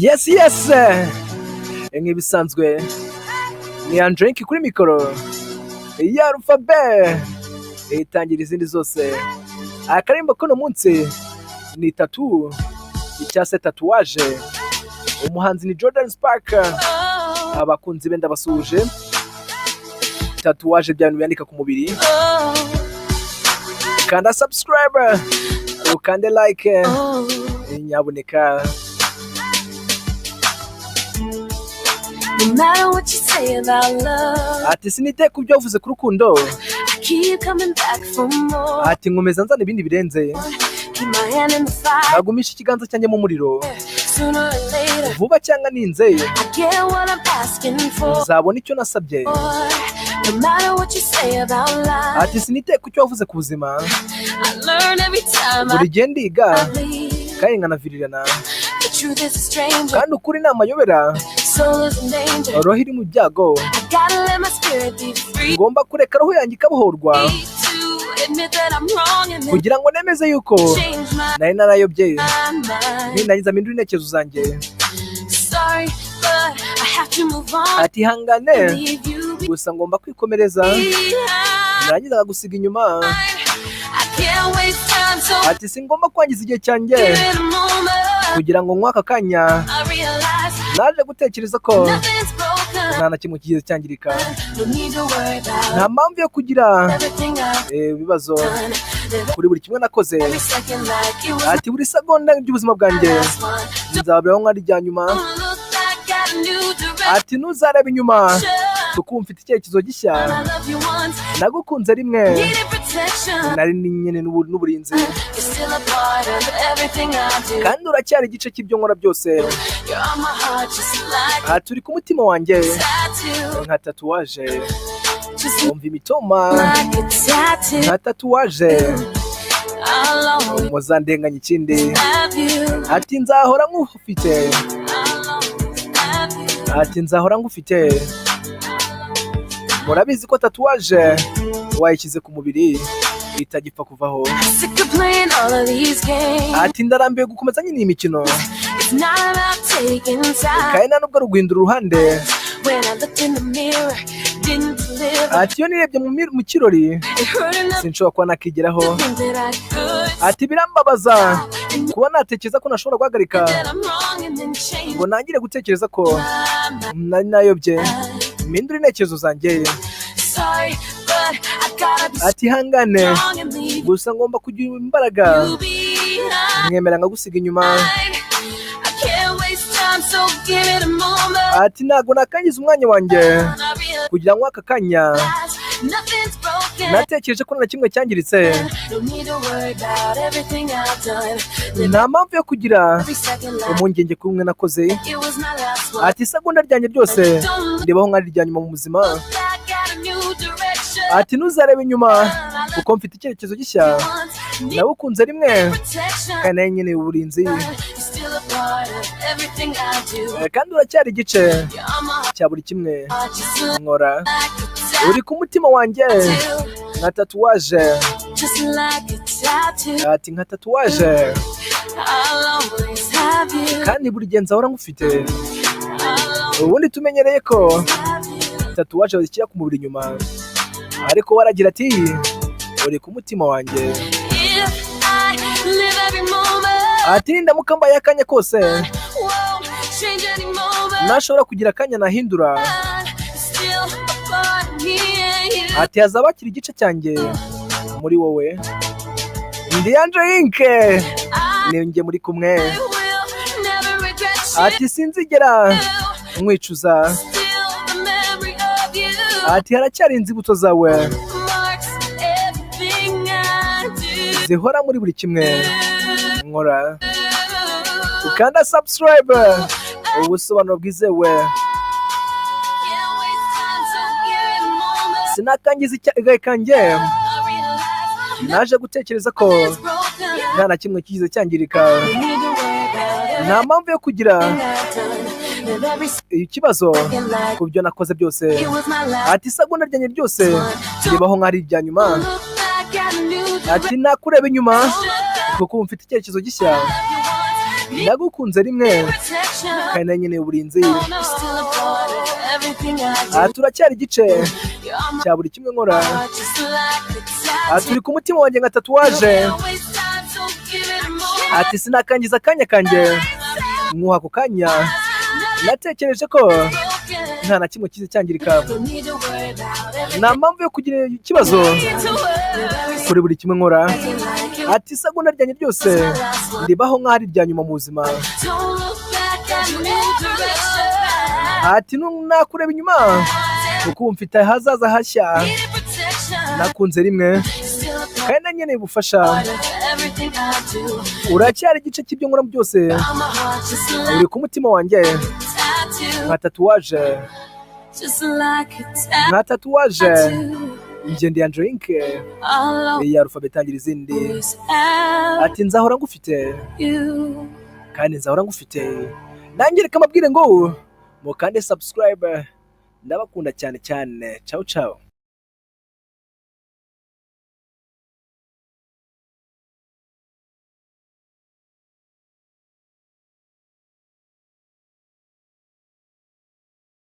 Yes. Nk'ibisanzwe ni ANDREInc kuri mikoro ya alphabet itangira izindi zose. Akarimbo kono munsi ni TATOO icyase tatuwaje. Umuhanzi ni Jordan Spark. Abakunzi be ndabasuje. Tatuwaje byanu yandika ku mubiri. Kanda subscribe, ukande like, nyaboneka. No matter what you say about love, Ati sinite ku byo uvuze ku rukundo. I keep coming back for more. Ati nkomeza nzana ibindi birenze. Keep my hand in the fire. Nagumisha ikiganza cyanjye mu muriro. Sooner or later, Vuba cyangwa ninze. I get what I'm asking for. Nzabona icyo nasabye. No matter what you say about life, Ati sinite ku cyo wavuze ku buzima. I learn every time Buri gihe ndiga leave. kandi nkanavirirana. The truth is a stranger. Kandi ukuri ni amayobera. Soul is in danger. Roho iri mu byago. I gotta let my spirit be free. Ngomba kureka roho yanjye ikabohorwa To admit that I'm wrong and then kugira ngo nemeze yuko change my nari narayobye. mind. Nindangiza mpindura intekerezo zanjye. Sorry, but I have to move on. Ati hangane Leave you gusa ngomba kwikomereza. behind. Narangiza gusiga inyuma. I can't waste time, so Ati singomba kwangiza igihe cyanjye give it a moment. kugira ngo nkwa aka kanya. I realize Naje gutekereza ko nothing's broken. nta na kimwe kigeze cyangirika. No need to worry about Nta mpamvu yo kugira everything I've ibibazo done. kuri buri kimwe nakoze. Every second like it was Ati buri segonda ry'ubuzima my bwanjye last one. nzabeho nk'arijya nyuma. Don't look back at a new direction. Ati ntuzarebe inyuma kuko mfite icyerekezo gishya. I love you once, Nagukunze rimwe needed protection. nari nyine n'uburinzi. You're still a part of everything I do. Kandi uracyari igice cy'ibyo nkora byose. You're on my heart just like Ati uri ku mutima wanjye tattoo. nka tatuwaje. Just Umva imitoma like a tattoo. nka tatuwaje. I'll always Muzandenganya ikindi. have you. Ati nzahora nkufite. I'll always have you. Ati nzahora ngufite. Murabizi ko tatuwaje wayishyize ku mubiri itagipfa kuvaho. Sick of playing all of these games. Ati ndarambiwe gukomeza nyine iyi mikino. It's not about taking time. Kandi nta nubwo ari uguhindura uruhande. When I looked in the mirror, didn't deliver. Ati iyo nirebye mu kirori It hurt enough sinshobora kuba nakigeraho. to think that I could. Ati birambabaza kuba natekereza ko nashobora guhagarika That I'm wrong and then change ngo nangire gutekereza ko my mind. nari nayobye. Mpindura intekerezo zanjye. Sorry, but I gotta be Ati hangane strong and leave gusa ngomba kugira imbaraga. you behind. Mwemera nkagusiga inyuma. I can't waste time, so give it a moment. Ati ntago nakangiza umwanya wanjye And I realize kugira ngo aka kanya nothing's broken. natekereje ko nta kimwe cyangiritse. Don't need to worry about everything I've done. Live Nta mpamvu yo kugira every second like impungenge kuri umwe nakoze. it was my last one. Ati isegonda ryanjye ryose ndibaho nk'arirya nyuma mu buzima. Look back at a new direction. Ati ntuzarebe inyuma kuko mfite icyerekezo gishya. Once, need Nagukunze rimwe protection. kandi nayo nyine uburinzi. You're still a part of everything I do. Kandi uracyari igice You're on my cya buri kimwe heart, just look nkora. like a Uri ku mutima wanjye tattoo. nka tatuwaje. Just like a tattoo. Ati nka tatuwaje I'll always have you. kandi buri gihe nzahora ngufite. I'll always Ubundi tumenyereye ko have you. tatuwaje bazishyira ku mubiri inyuma, ariko waragira ati uri ku mutima wanjye. If I live every moment, Ati nindamuka mbaye akanya kose won't change any moment. nashobora kugira akanya nahindura. Still a part of me and you. Ati hazaba hakiri igice cyanjye muri wowe. Ndi ANDREInc ni njye muri kumwe. I will never regret you. Ati sinzigera nkwicuza. Still the memory of you. Ati haracyari inzibutso zawe Marks everything I do. zihora muri buri kimwe nkora. Ukanda subscribe ubusobanuro bwizewe. Can't waste time, so give it a moment. Sinakangiza icyaga kanjye. I realize Naje gutekereza ko nothing's broken. nta na kimwe kigize cyangirika. Don't need to worry about Nta mpamvu yo kugira everything I've done. Live every ikibazo second like ku byo nakoze byose. it was my last. Ati isegonda ryanjye ryose ribaho nk'ari irya nyuma. Look back at a new Ati nakureba inyuma direction. kuko mfite icyerekezo gishya. ndagukunze rimwe kandi na nyine uburinzi. Turacyari igice cya buri kimwe nkora. Turi ku mutima wanjye nka tatuwaje. Sinakangiza akanya kanjye nkuha ako kanya. Natekereje ko nta na kimwe kize cyangirika, nta mpamvu yo kugira ikibazo kuri buri kimwe nkora. Isegonda ryanjye ryose ndibaho nk'aho ari irya nyuma mu buzima. Nakureba inyuma kuko mfite ahazaza hashya. Nakunze rimwe kandi na nyine ubufasha. Uracyari igice cy'ibyo nkora byose, uri ku mutima wanjye nka tatuwaje. Nka tatuwaje njye ndi ANDREInc, iyi alphabet itangira izindi. Nzahora ngufite kandi nzahora ngufite. Nanjye reka mbabwire ngo mukande subscribe. Ndabakunda cyane cyane. Ciao ciao.